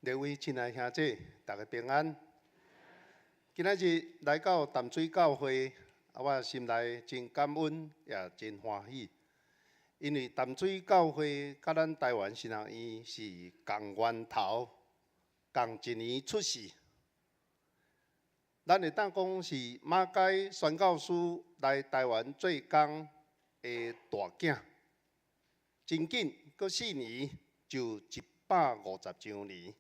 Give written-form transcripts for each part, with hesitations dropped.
各位亲爱兄姐，大家平安。今仔日来到淡水教会，我心内真感恩，也真欢喜。因为淡水教会甲咱台湾神学院是共源头，共一年出世。咱会当讲是马偕宣教师来台湾做工的大囝。真紧，搁4年就150周年。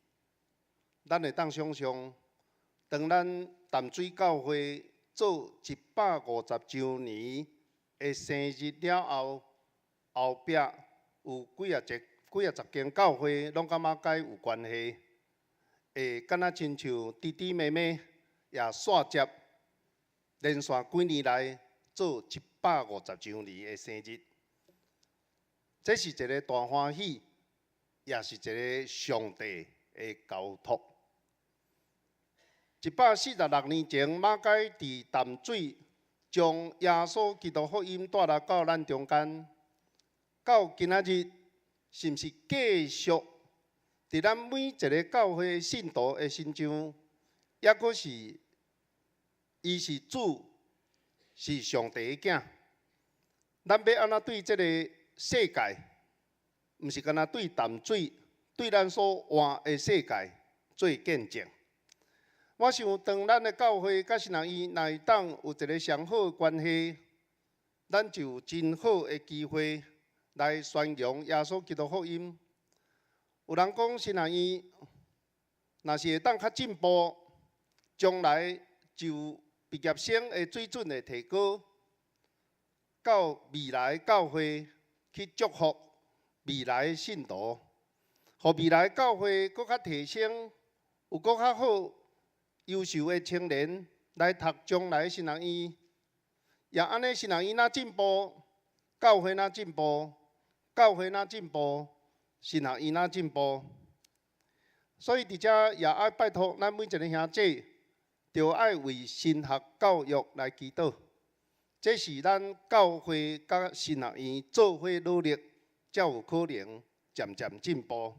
咱会当想象，当咱淡水教会做150周年的生日了后，后壁有几啊十间教会拢甲马偕有关系，会敢若亲像弟弟妹妹也线接连续几年来做150周年的生日，这是一个大欢喜，也是一个上帝的交托。146年前，马偕伫淡水将耶稣基督福音带来到咱中间，到今仔日，是毋是继续伫咱每一个教会信徒的心中，抑阁是伊是主，是上帝的囝。咱要安怎对这个世界，毋是干那对淡水，对咱所活的世界做见证。我想，当咱的教会甲神学院若会当有一个上好的关系，咱就有真好的机会来宣扬耶稣基督福音。有人讲神学院若是会当较进步，将来就毕业生的水准会提高，到未来教会去祝福未来的信徒，互未来教会搁较提升，有搁较好。优秀的青年来读将来神学院，也安尼神学院哪进步，教会哪进步，教会哪进步，神学院哪进步。所以伫遮也爱拜托咱每一个兄姐，着爱为神学教育来祈祷。这是咱教会甲神学院做伙努力，才有可能渐渐进步。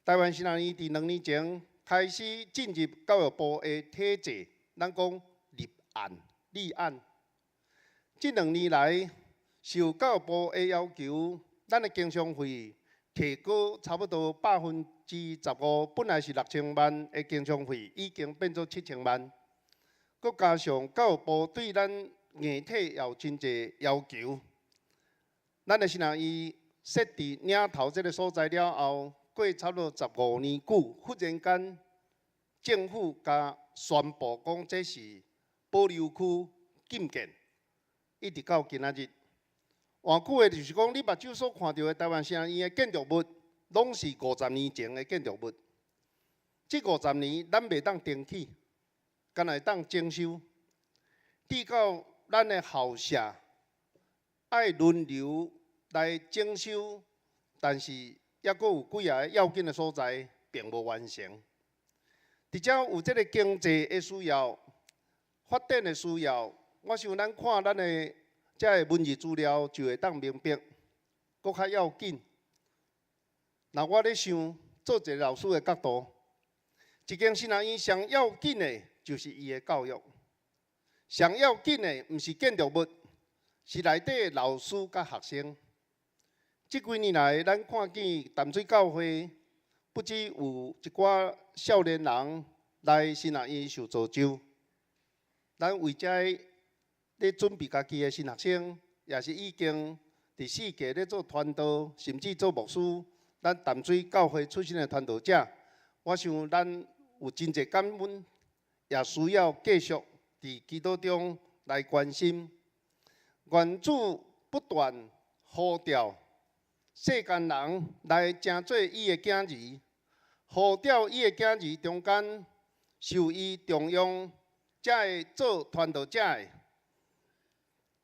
台湾神学院伫2年前。开始进入教育部的体制，咱讲立案。这2年来，受教育部的要求，咱的经常费提高差不多15%，本来是6000万的经常费，已经变做7000万。佮加上教育部对咱硬体也有真侪要求，咱的神学院设伫岭头这个所在了后。过差不多15年久，忽然间，政府甲宣布讲这是保留区禁建，一直到今仔日。换句话就是讲，你目睭所看到的台湾神学院的建筑物，拢是50年前的建筑物。这50年咱袂当登起，敢会当征收，直到咱的校舍爱轮流来征收，但是。抑阁有几个要紧的所在并无完成，而且有这个经济的需要、发展的需要，我想咱看咱的这个文字资料就会当明白，搁较要紧。那我咧想，做一个老师的角度，一间神学院上要紧的就是伊的教育，上要紧的毋是建筑物，是内底的老师甲学生。这几年来，咱看见淡水教会不只有一寡少年人来神学院受造就，咱为遮咧准备家己的新学生，也是已经伫4届咧做传道，甚至做牧师。咱淡水教会出身的传道者，我想咱有真侪感恩，也需要继续伫基督中来关心。愿主不断呼召。世间人来成做伊的囝儿，呼召伊的囝儿中间受伊重用，才会做传道者的，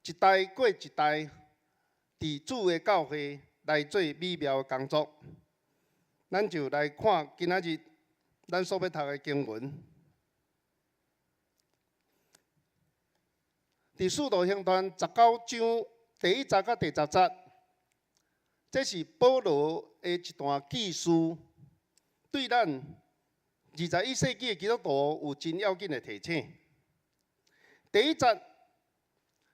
一代过一代，伫主的教会来做美妙的工作。咱就来看今仔日咱所要读的经文，伫《使徒行传》19章第1节到第10节。这是保罗的一段记述，对咱21世纪的基督徒有真要紧的提醒。第一节，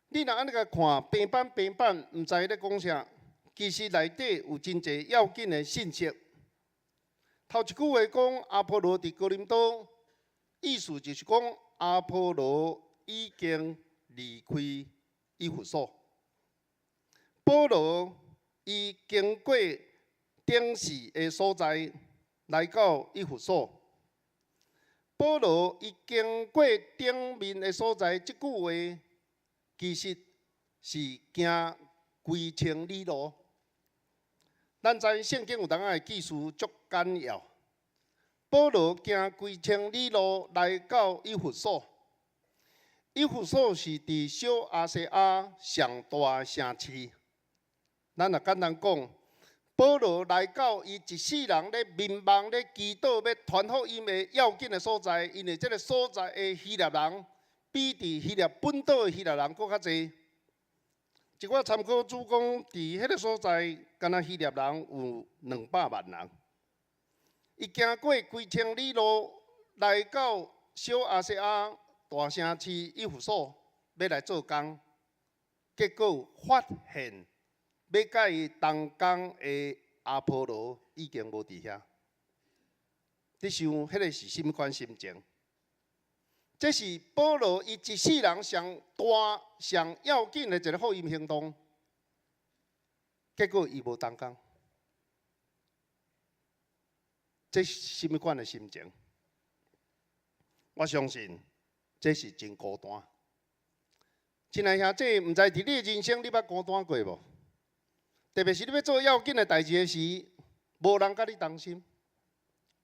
你若安尼甲看平板，毋知咧讲啥，其实内底有真侪要紧的信息。头一句话讲阿波罗伫哥林多，意思就是讲阿波罗已经离开以弗所，保罗伊经过顶市的所在来到以弗所。保罗伊经过顶面的所在，即句话其实是行归程里路。咱知圣经有当仔的记述足简要。保罗行归程里路来到以弗所。以弗所是伫小亚细亚上大城市。咱若简单讲，保罗来到伊一世人咧民望咧祈祷要传福音的要紧的所在，因为这个所在的希腊人比伫希腊本岛的希腊人搁较济。一寡参考主讲，伫迄个所在，敢若希腊人有200万人。伊行过规程里路，来到小亚细亚大城市以弗所，要来做工，结果发现。要甲伊同工的阿波罗已经无伫遐，你想，迄个是甚款心情？这是保罗伊一世人上大、上要紧的一个福音行动，结果伊无同工，这是甚款的心情？我相信这是真孤单。亲爱兄弟，毋知伫你的人生，你捌孤单过无？特别是你要做要紧的代志时，无人甲你同心，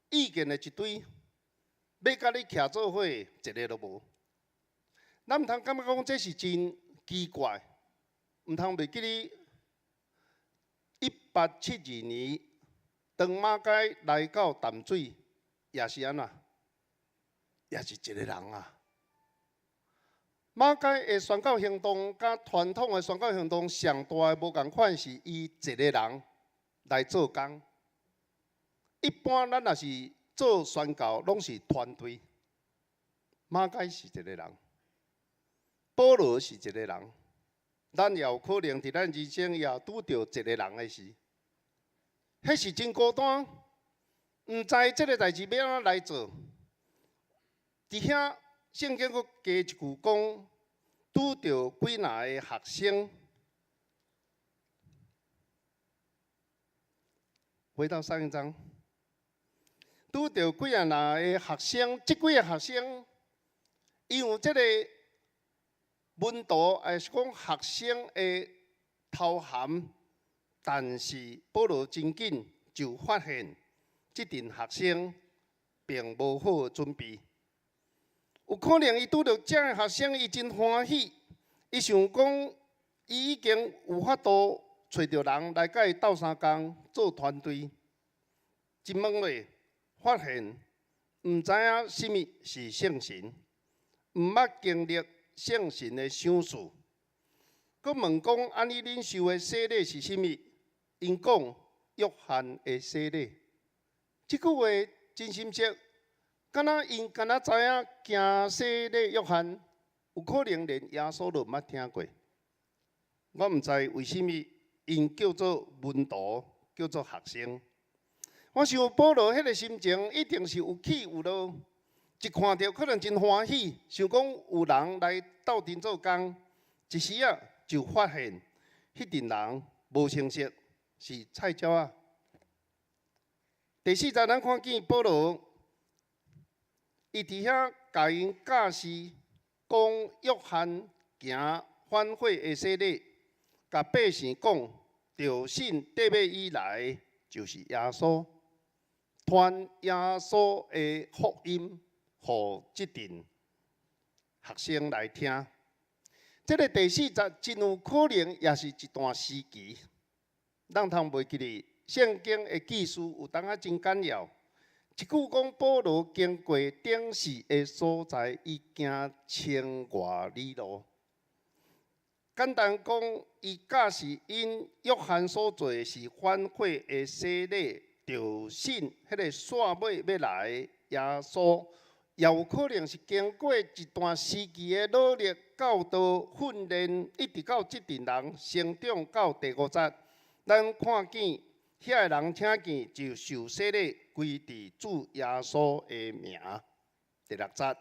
意见的一堆，要甲你徛做伙，一个都无。咱毋通感觉讲这是真奇怪，毋通袂记你1872年，当马街来到淡水，也是安怎，也是一个人啊。马街的宣教行动，甲传统的宣教行动上大的无共款，是伊一个人来做工。一般咱若是做宣教，拢是团队。马街是一个人，保罗是一个人，咱也有可能伫咱人生也拄着一个人的时，迄是真孤单，毋知即个代志要安怎来做。伫遐。圣经佫加一句讲，拄着几若个学生，回到上一章，拄着几若个学生，即几个学生，因有即个门徒，也是讲学生的头衔，但是保罗真紧就发现，即阵学生并无好准备。有可能伊拄着这个学生，伊真欢喜，伊想讲，伊已经有法度找着人来甲伊斗相共做团队。一问咧，发现毋知影什么是圣神，毋捌经历圣神的赏赐。佮问讲，安尼恁受的洗礼是啥物？因讲约翰的洗礼。即句话真深切。敢若因敢若知影行洗礼约翰，有可能连耶稣都毋捌听过。我毋知为什么因叫做门徒，叫做学生。我想保罗迄个心情一定是有起有落，一看到可能真欢喜，想讲有人来斗阵做工，一时啊就发现迄阵人无成熟，是菜鸟啊。第4节咱看见保罗。伊伫遐甲因教示，讲约翰行反悔的洗礼，甲百姓讲，着信底尾以来就是耶稣，传耶稣的福音，互即阵学生来听。这个第4节真有可能也是一段时期，咱通袂记哩。圣经的记述有当仔真简要。一句讲，保罗经过顶市的所在，伊行千外里路。简单讲，伊教示因约翰所做的是反悔的洗礼，着信迄个线尾要来的耶稣，也有可能是经过一段时期的努力教导训练，一直到即阵人成长到第5节，咱看见遐个人听见就受洗礼，归伫主耶稣的名。第6节，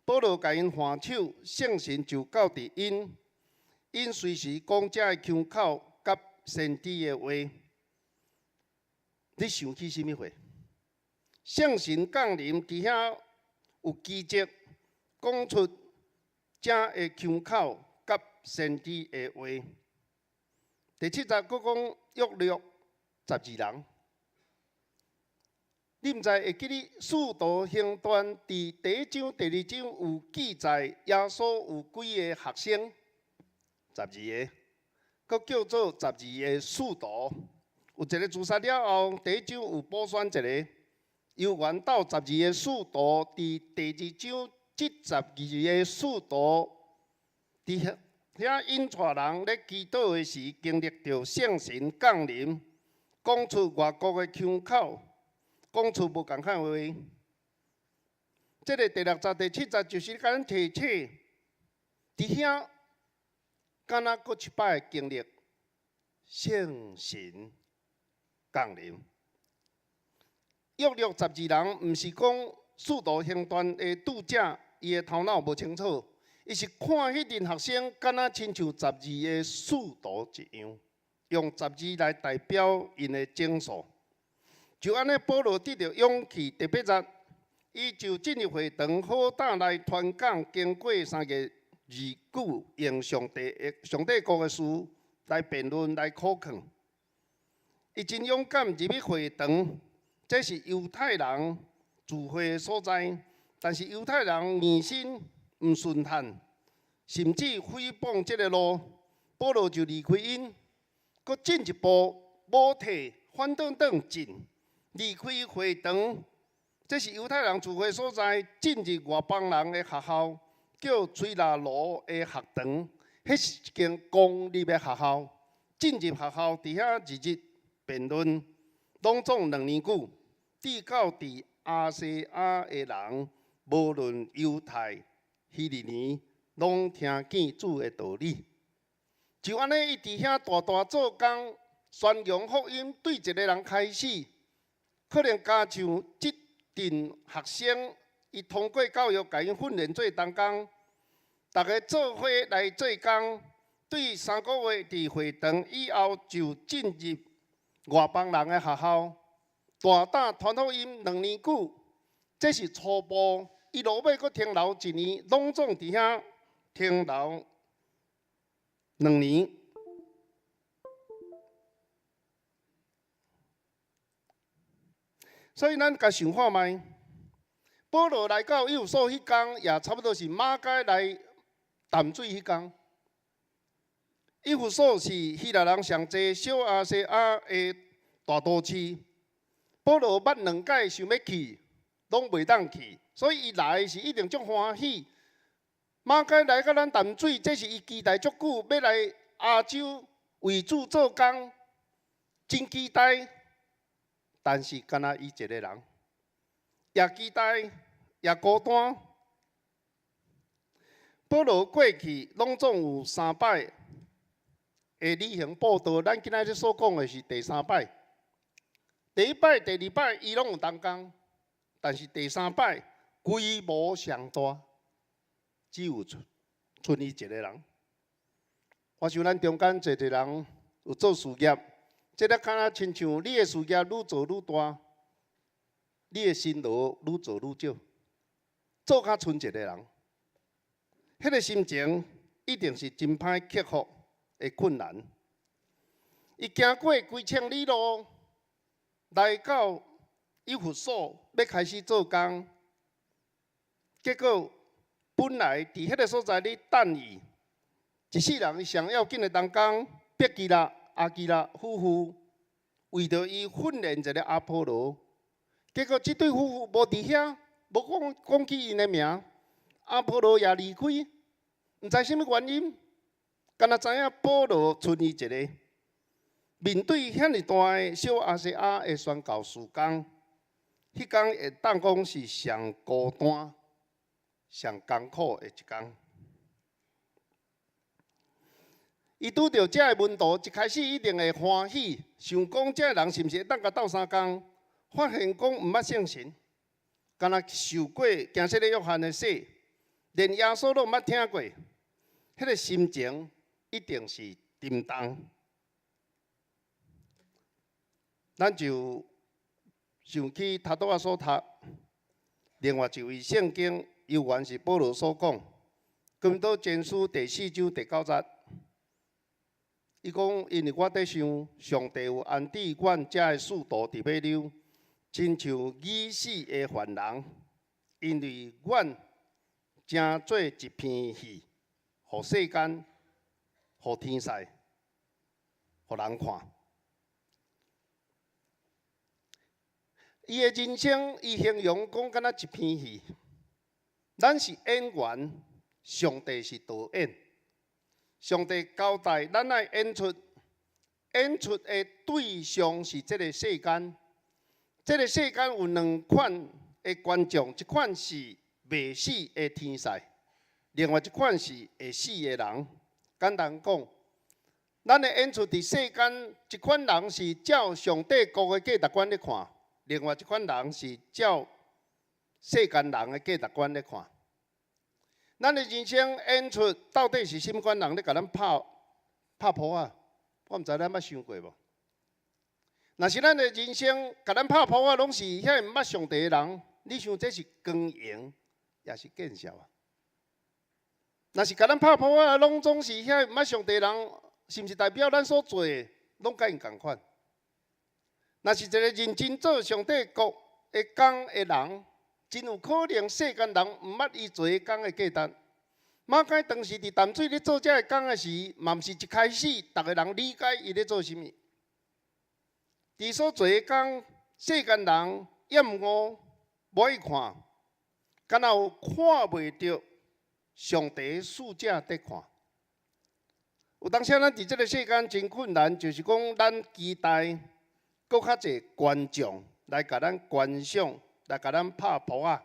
保罗甲因还手，圣神就到伫因，因随时讲遮个腔口甲先知的话。你想起什么话？圣神降临伫遐有奇迹，讲出遮个腔口甲先知的话。第7节佫讲约略12人。你毋知会记哩？使徒行传伫第1章、第2章有记载，耶稣有几个学生？12个，佫叫做12个使徒。有一个自杀了后，第1章有补选一个，由原到12个使徒，伫第2章即12个使徒，伫遐引带人咧祈祷的时，经历着圣神降临，讲出外国的腔口，讲出无共款的话。这个第6节、第7节就是甲咱提醒，伫遐敢若佫一摆经历圣神降临。约略12人，毋是讲使徒行传的读者，伊的头脑无清楚。伊是看迄阵学生，敢若亲像12个使徒一样，用12来代表因的整数。就安尼，保罗得到勇气，第8节，伊就进入会堂，好胆来传讲，经过3个字句，用上帝国的事来辩论、来考抗。伊真勇敢入去会堂，这是犹太人聚会的所在，但是犹太人疑心毋顺坦，甚至诽谤这个路，保罗就离开因，搁进一步母体反倒进，离开会堂。这是犹太人聚会所在，进入外邦人的学校，叫吹拉罗的学堂，迄是一间公立的学校。进入学校，伫遐日日辩论，拢总2年久，至到伫亚细亚的人，无论犹太、希利尼，拢听见主的道理。就安尼，伊伫遐大大做工，宣扬福音，对一个人开始，可能加上即阵学生，伊通过教育，甲因训练做同工，大家做伙来做工，对3个月伫会堂以后，就进入外邦人的学校，大胆传福音2年久，这是初步。伊落尾阁停留1年，拢总伫遐停留2年。所以咱甲想看觅，保罗来到以弗所迄天，也差不多是马街来淡水迄天。以弗所是希腊人上济小亚细亚的大都市，保罗捌2届想要去，拢袂当去，所以伊来是一定足欢喜。马街来到咱淡水，这是伊期待足久，要来亚洲为主做工，真期待。但是，敢若伊一个人，也期待，也孤单。保罗过去拢总有3摆的旅行报道，咱今仔日所讲的是第3摆。第1摆、第2摆，伊拢有同工，但是第3摆规模上大，只有剩伊一个人。我想咱中间侪人有做事业。这个敢若亲像你的事业愈做愈大，你的辛劳愈做愈少，做甲剩一个人，迄个心情一定是真歹克服的困难。伊行过几千里路，来到以弗所要开始做工，结果本来伫迄个所在咧等伊，一世人上要紧的同工，别记啦。阿基拉夫妇为着伊训练一个阿波罗，结果这对夫妇无伫遐，无讲起因的名，阿波罗也离开，毋知什么原因，敢若知影保罗剩伊一个。面对遐尼大个小阿西亚的宣教事工，迄工会当讲是上孤单、上艰苦的一工。伊拄着遮个问题，一开始一定会欢喜，想讲遮个人是毋是会当甲斗相共？发现讲毋捌信神，敢若受过行洗礼约翰的洗，连耶稣都毋捌听过，迄个心情一定是沉重。咱就想起他拄仔所读，另外一位圣经，犹原是保罗所讲，哥林多前书第4章第9节。伊讲，因为我在想，上帝有安置阮遮个使徒伫马溜，亲像已死的犯人，因为阮正做一片戏，互世间、互天使、互人看。伊的人生，伊形容讲敢若一片戏，咱是演员，上帝是导演。上帝交代咱爱演出，演出的对象是这个世间。这个世间有两款的观众，一款是未死的天使，另外一款是会死的人。简单讲，咱的演出伫世间，一款人是照上帝国的价值观咧看，另外一款人是照世间人的价值观咧看。咱的人生演出到底是甚款人咧？甲咱拍破啊？我毋知咱捌想过无？若是咱的人生甲咱拍破啊，拢是遐毋捌上帝的人，你想这是光荣，也是见笑啊？若是甲咱拍破啊，拢总是遐毋捌上帝的人，是毋是代表咱所做的拢甲因共款？若是一个认真做上帝国的工的人，真有可能世间人毋捌伊做的工的价值。马介当时伫淡水咧做遮个工的时，嘛毋是一开始逐个人理解伊咧做啥物。伫所做的工，世间人厌恶无爱看，敢若有看袂着上帝使者伫看。有当时咱伫即个世间真困难，就是讲咱期待搁较侪观众来甲咱观赏。来甲咱拍扑啊！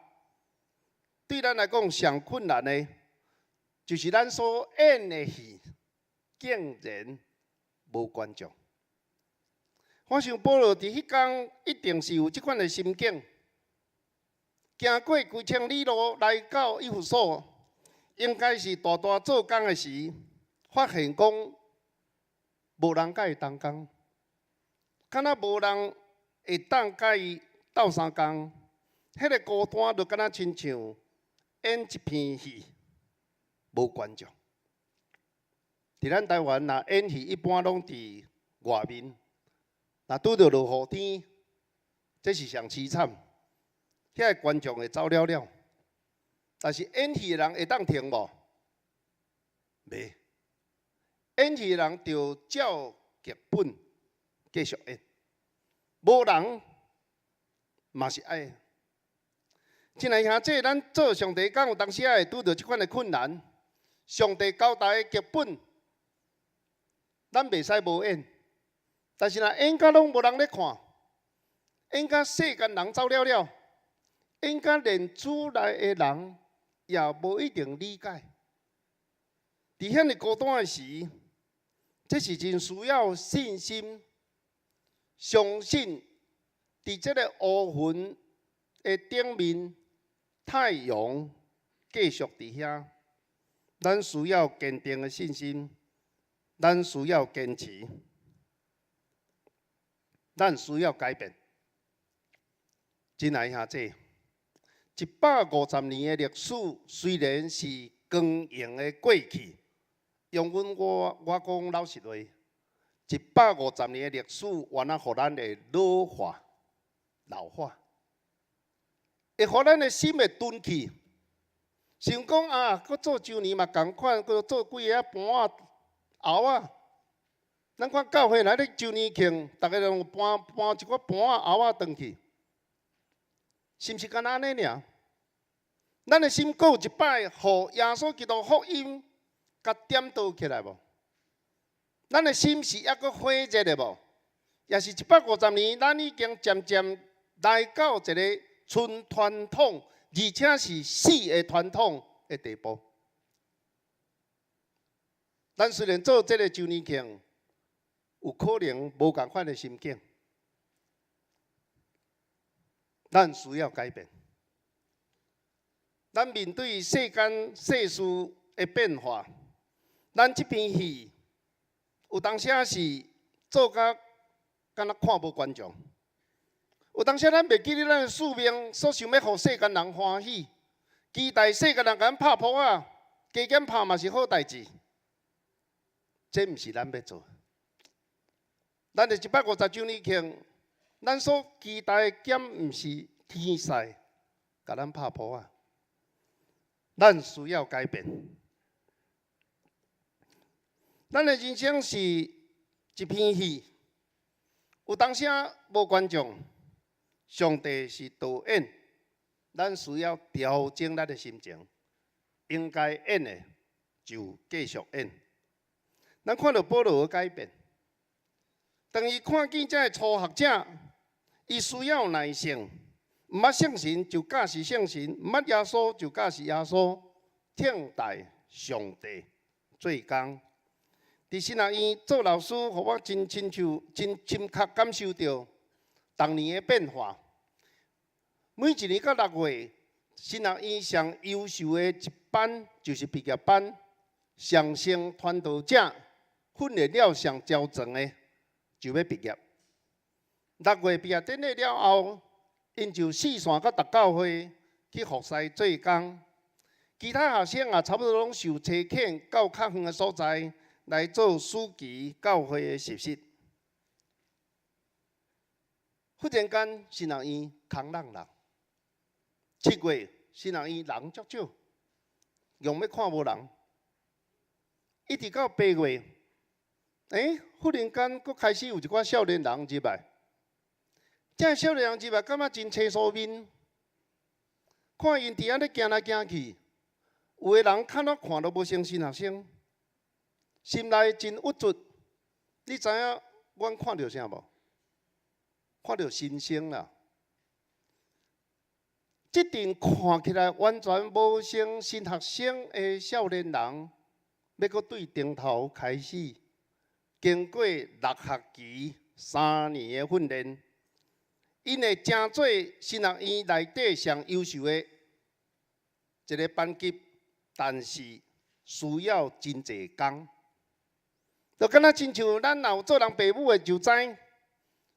对咱来讲，上困难的，就是咱所演的戏，竟然无观众。我想保罗伫迄天一定是有即款的心境，行过几千里路来到以弗所，应该是大大做工的时，发现讲无人甲伊同工，敢若无人会当甲伊斗相共。迄个孤单就敢若亲像演一片戏，无观众。伫咱台湾，若演戏一般拢伫外面，若拄着落雨天，这是上凄惨。遐个观众会走了了，但是演戏的人会当停无？袂。演戏的人就照剧本继续演，无人嘛是爱。亲爱兄弟，咱做上帝讲有当时也会拄到即款的困难。上帝交代的剧本，咱袂使无演。但是若演甲拢无人咧看，演甲世间人走了了，演甲连厝内的人也无一定理解。伫遐尼孤单的时，这是真需要信心，相信伫即个乌云的顶面。太阳继续伫遐，咱需要坚定的信心，咱需要坚持，咱需要改变。亲爱兄弟，150年的历史虽然是光荣的过去，用我讲老实话，150年的历史，原来互咱的老化、老化。会互咱的心会钝去，想讲啊，搁做周年嘛共款，搁做几个盘仔后啊。咱看教会内咧周年庆，逐个拢搬一个盘仔后啊转去，是毋是干安尼尔？咱的心搁有一摆，互耶稣基督福音甲点倒起来无？咱的心是抑搁火热的无？也是150年，咱已经渐渐来到一个纯传统，而且是死的传统的地步。咱虽然做这个周年庆，有可能无同款的心境，咱需要改变。咱面对世间世事的变化，咱这篇戏有当时是做甲敢若看无观众，有当时咱袂记得咱的使命，所想要互世间人欢喜，期待世间人甲咱拍扑啊，加减拍嘛是好代志。这毋是咱要做。咱的150周年庆，咱所期待的减毋是天使，甲咱拍扑啊。咱需要改变。咱的人生是一篇戏，有当时无观众，上帝是导演，咱需要调整咱的心情，应该演的就继续演。咱看到保罗的改变，当伊看见这初学者，伊需要耐性，毋捌信神就假是信神，毋捌耶稣就假是耶稣，听待上帝做工。伫新学院做老师，互我真深刻感受到当年的变化。每一年到6月，新学院上优秀的一班就是毕业班，上升传道者。训练了上骄壮的，就要毕业。6月毕业典礼了后，因就四散到逐教会去服侍做工。其他学生也差不多拢受车遣到较远的所在来做暑期教会的实习。忽然间，新学院空落落。7月，新学院人足少，用要看无人。一直到8月。忽然间，佫开始有一寡少年人入来。这少年人入来，感觉真青疏面，看因伫安尼行来行去，有的人看都无像新学生，心内真郁卒。你知影阮看到啥无？看到新生啦。这阵看起来完全无像新学生的少年人，要佫对顶头开始。经过6学期3年的训练，因会成做新学院内底上优秀的一个班级，但是需要真济工。就敢若亲像咱若有做人父母的就知，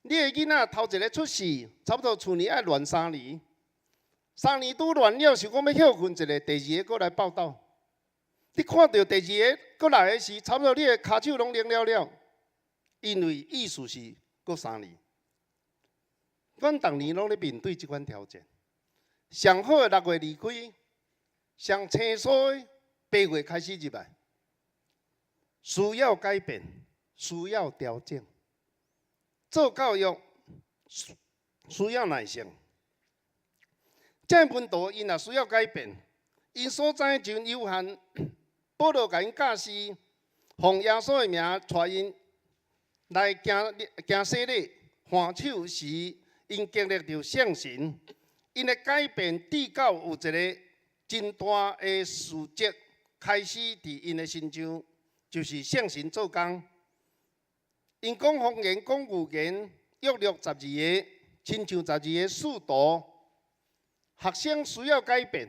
你的囡仔头一个出世，差不多厝年爱乱3年，3年拄乱了，想讲要休困一个，第2个佫来报道。你看到第2个佫来的时，差不多你的骹手拢冷了了，因为意思是佫3年。阮逐年拢咧面对即款挑战。上好的6月离开，上青疏的8月开始入来，需要改变，需要调整。做教育需要耐性。这门徒因也需要改变，因所知就有限。保罗甲因教示，奉耶稣的名带因来行洗礼、换手时，因经历着圣神，因的改变至到有一个真大的事迹开始伫因的身上，就是圣神做工。因讲方言、讲语言，约12个，亲像12个使徒。学生需要改变。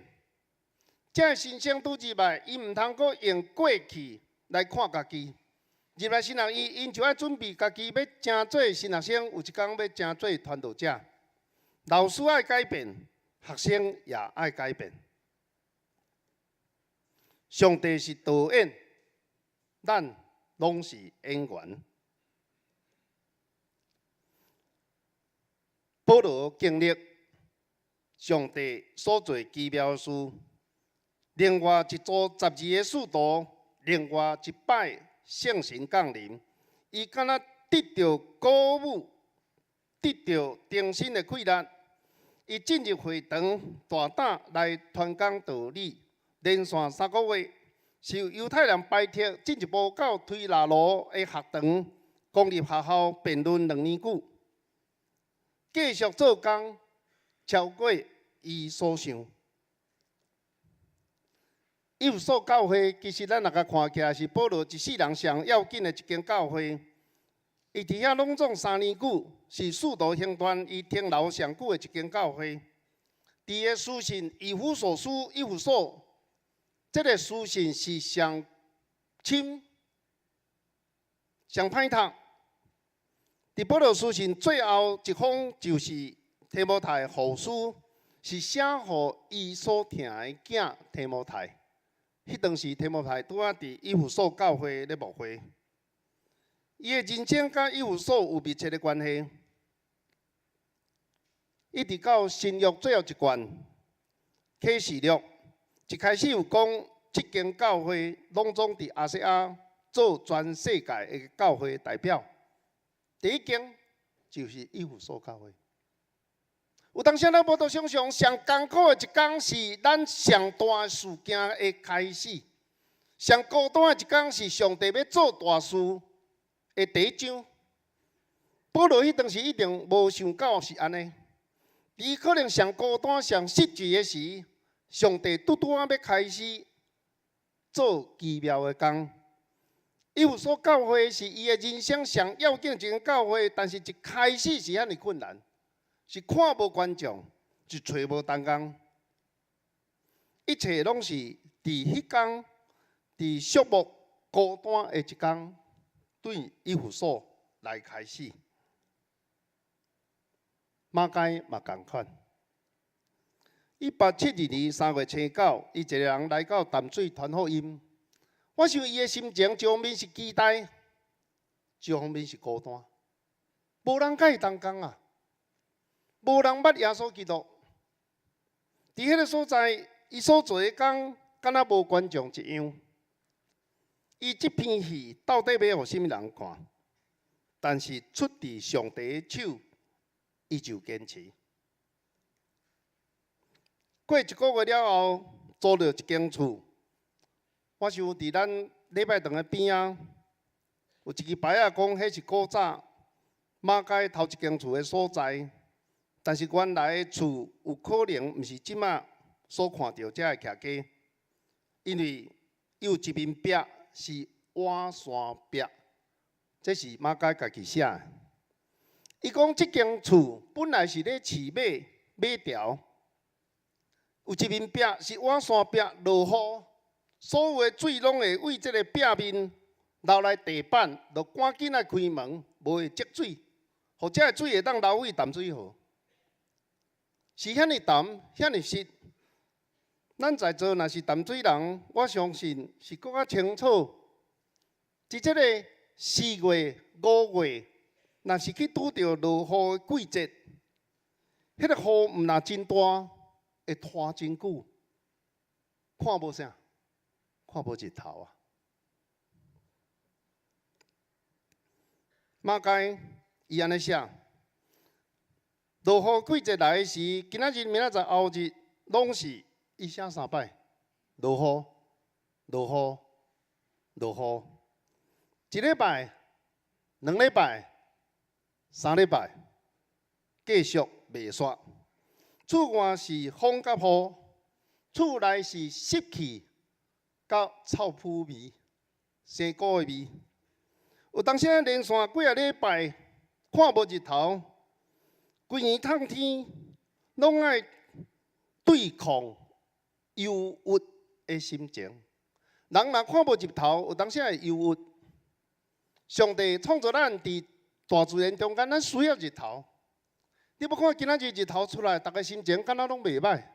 这新生拄入来，伊毋通阁用过去来看家己。入来新学院，因就要准备家己要成做新学生，有一天要成做传道者。老师爱改变，学生也爱改变。上帝是导演，咱拢是演员。保罗经历上帝所做奇妙的事。另外一组12个使徒，另外一摆圣神降临，伊敢若得到鼓舞，得到重新的气力。伊进入会堂，大胆来传讲道理，连续3个月，受犹太人排斥，进一步到推拿罗的学堂公立学校辩论2年久，继续做工超过伊所想。以弗所教会其实咱若甲看起来是保罗一世人上要紧的一间教会。伊伫遐拢总3年久，是使徒行传伊停留上久的一间教会。伫个书信以弗所书以弗所，这个书信是上深、上歹读。伫保罗书信最后一封就是提摩太后书，是写予伊所疼的囝提摩太。迄当时提摩太拄仔伫以弗所教会咧牧会，伊的人生甲以弗所有密切的关系，一直到新约最后一卷启示录，一开始有讲即间教会拢总伫亚细亚做全世界的教会代表，第一间就是以弗所教会。有当时咱无得想象，上艰苦的一天是咱上大的事件的开始，上孤单的一天是上帝要做大事的第一章。保罗迄当时一定无想到是安尼，伊可能上孤单、上失志的时，上帝拄拄要开始做奇妙的工。以弗所教会是伊的人生上要紧的一间教会，但是一开始是遐尼困难。是看无观众，是找无同工，一切拢是伫迄天，伫寂寞孤单的一天，对以弗所来开始。马该嘛共款。1872年3月初9，伊一个人来到淡水传福音。我想伊的心情一方面是期待，一方面是孤单，无人甲伊同工啊。无人捌耶稣基督，伫迄个所在，伊所做的工，敢若无观众一样。伊即篇戏到底要互甚物人看？但是出自上帝的手，伊就坚持。过1个月了后，租到一间厝。我想伫咱礼拜堂的边仔，有一支牌仔讲，迄是古早马街头一间厝的所在。但是原来的厝有可能毋是即马所看到遮的徛家，因为有一面壁是瓦山壁，这是马街家己写的。伊讲即间厝本来是咧饲马条，有一面壁是瓦山壁，落雨，所有的水拢会为即个壁面流来地板，就赶紧来开门，无会积水，或者个水会当流去淡水河。是遐尼淡，遐尼湿。咱在座若是淡水人，我相信是更较清楚。伫即个4月、5月，若是去拄着落雨的季节，迄个雨毋若真大，会拖真久，看无啥，看无日头啊。马街伊安尼写。落雨季节来时，今仔日、明仔载、后日，拢是伊写3摆，落雨、落雨、落雨。1礼拜、2礼拜、3礼拜，继续袂煞。厝外是风甲雨，厝内是湿气甲臭扑味、生菇的味。有当时连续几礼拜看无日头。规年透天，拢爱对抗忧郁的心情。人若看无日头，有当时会忧郁。上帝创造咱伫大自然中间，咱需要日头。你要看今仔日日头出来，大家心情敢若拢袂歹。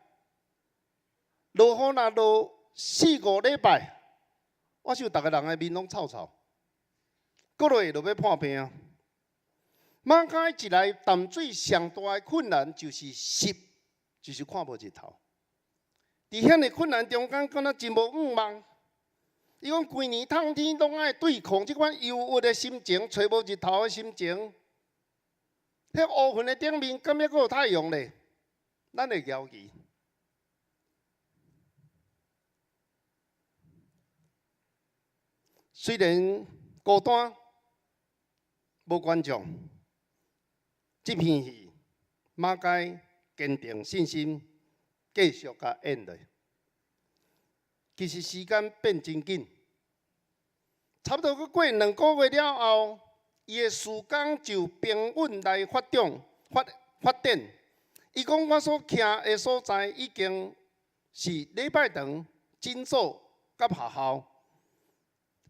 落雨若落4、5礼拜，我想大家人的面拢臭臭，过落就要破病啊。马街一来淡水上大的困难就是湿，就是看无日头。伫遐尼困难中间，敢若真无望望。伊讲规年透天拢爱对抗即款忧郁的心情，找无日头的心情。迄乌云的顶面，敢抑阁有太阳咧？咱会焦虑。虽然孤单。无观众，这片戏马偕坚定信心，继续甲演落。其实时间变真紧，差不多过2个月了后，伊的事工就平稳来发展。伊讲我所徛的所在已经是礼拜堂、诊所甲学校。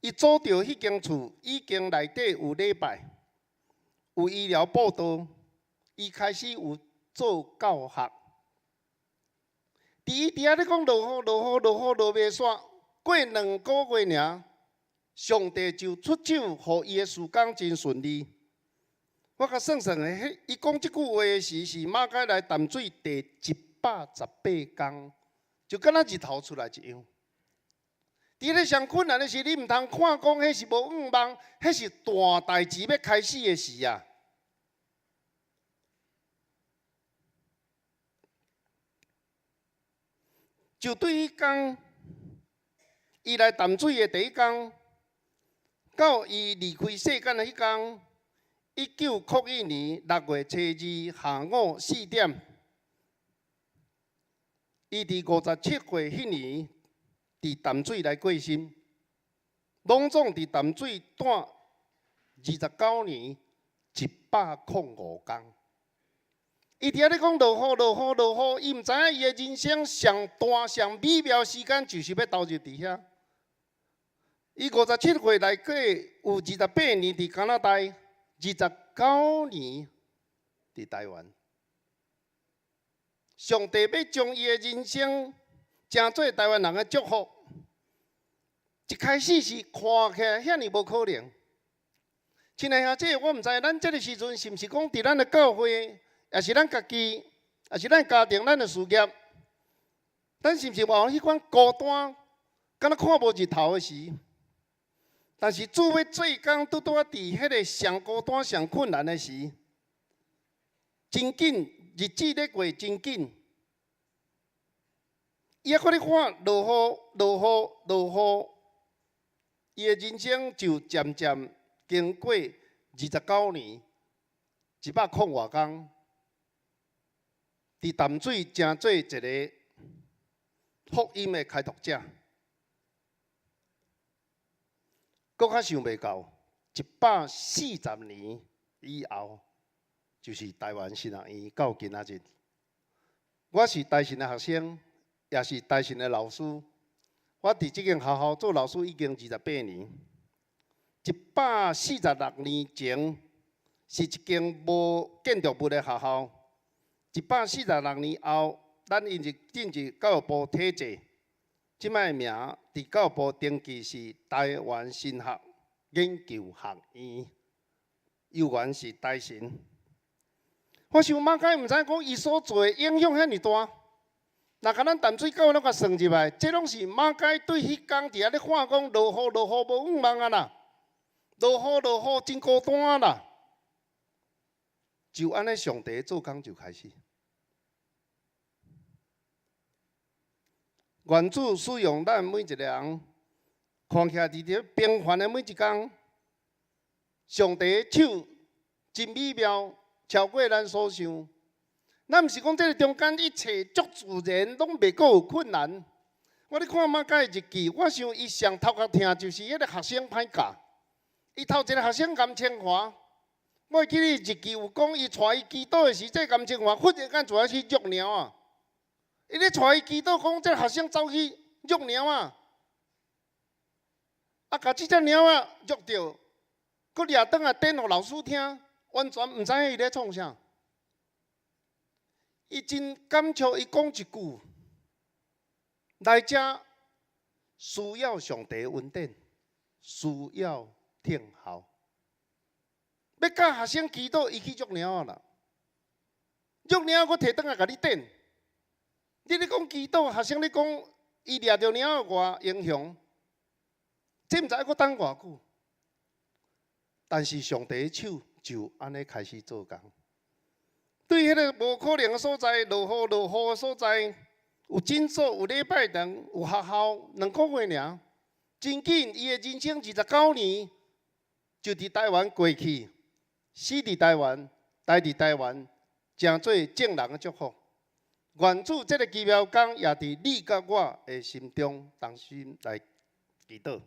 伊租着迄间厝已经内底有礼拜，有医疗报道，伊开始有做教学。伊伫遐咧讲落袂煞，过2个月尔，上帝就出手，互伊的事工真顺利。我甲算算诶，伊讲即句话诶时是马偕来淡水第118天，就敢若日头出来一样。伫咧上困难诶时，你毋通看讲迄是无愿望，迄是大代志要开始诶时啊！就对迄天，伊来淡水诶第一天，到伊离开世间诶迄天。1991年6月初2下午4点，伊伫57岁迄年伫淡水来过身，拢总伫淡水待29年105天。伊伫遐咧讲落雨，伊毋知影伊的人生上大上美妙时间就是要投入伫遐。伊57岁来过有28年伫加拿大。29年伫台湾，上帝要将伊的人生成做台湾人的祝福。一开始是看起来遐尼无可能。亲爱兄弟，我毋知咱这个时阵是毋是讲伫咱的教会，也是咱家己，也是咱家庭、咱的事业，咱是毋是有迄款孤单，敢若看无日头的时？但是主要做工拄拄伫迄个上孤单、上困难的时，真紧，日子咧过真紧。伊还搁咧看落雨，伊的人生就渐渐经过29年100外天，伫淡水成做一个福音的开拓者。搁较想袂到，140年以后，就是台湾神学院到今仔日。我是台神的学生，也是台神的老师。我伫即间学校做老师已经28年。146年前是一间无建筑物的学校。146年后，咱因入进入教育部体制。即摆名伫教育部登记是台湾神学研究学院，幼园是台神。我想马偕毋知讲伊所做的影响遐尼大，若甲咱淡水教那甲算入来，这拢是马偕对迄天伫遐咧看讲落雨无愿望啊啦，落雨真孤单啊啦，就安尼上帝做工就开始。愿主使用咱每一个人，看起来伫咧平凡的每一天，上帝的手真美妙，超过咱所想。咱毋是讲这个中间一切足自然，拢袂阁有困难。我咧看马偕的日记，我想伊上头壳听就是迄个学生歹教，伊头一个学生甘清华，我会记伊日记有讲，伊带伊祈祷的时，这甘清华忽然间就爱去约鸟啊。伊咧带伊祈祷，讲这学生走去约鸟啊，甲即只鸟啊约着，佮掠倒来电互老师听，完全毋知影伊咧创啥。伊真感触，伊讲一句：来遮需要上帝恩典，需要听候。要教学生祈祷，伊去约鸟啊啦，约鸟佮摕倒来甲你电。你咧讲祈祷，学生咧讲，伊掠着鸟偌英雄，这毋知还等偌久。但是上帝的手就安尼开始做工。对迄个无可能的所在，落雨的所在，有诊所，有礼拜堂，有学校，2个月尔，真紧，伊的人生29年就伫台湾过去。死伫台湾，待伫台湾，诚做正人的祝福。愿主这个奇妙工也伫你甲我的心中同心来祈祷。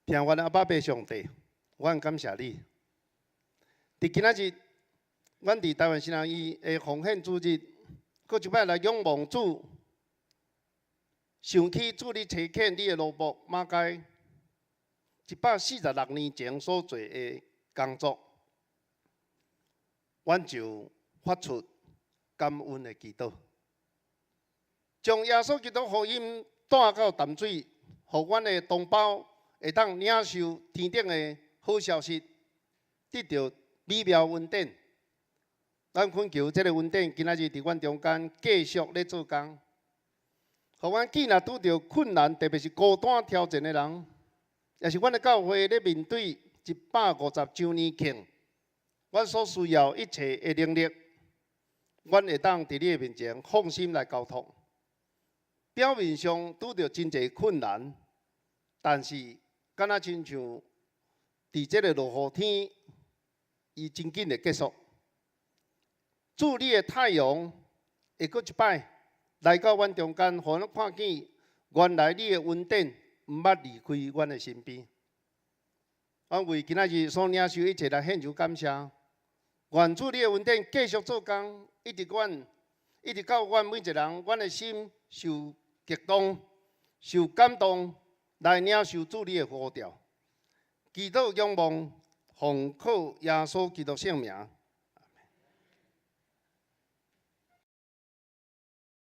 平原阿爸爸上帝，我感谢你。伫今仔日，阮伫台湾新人医的奉献主日，搁一摆来仰望主，想起主你差遣你的罗卜马该146年前所做的工作。阮就发出感恩的祈祷，将耶稣基督福音带到淡水，互阮的同胞会当领受天顶的好消息，得到美妙恩典。咱恳求这个恩典，今仔日伫阮中间继续咧做工，互阮既若拄着困难，特别是孤单挑战的人，也是阮的教会咧面对150周年庆。阮所需要一切的能力，阮会当伫你的面前放心来交托。表面上拄着真侪困难，但是敢若亲像伫这个落雨天，伊真紧会结束。主你的太阳会搁一摆来到阮中间，互阮看见原来你的恩典毋捌离开阮的身边。阮为今仔日所领受一切来献上感谢。愿主你的恩典继续做工，一直到阮每一个人，阮的心受激动、受感动，来领受主你的呼召。祈祷仰望，奉靠耶稣基督圣名。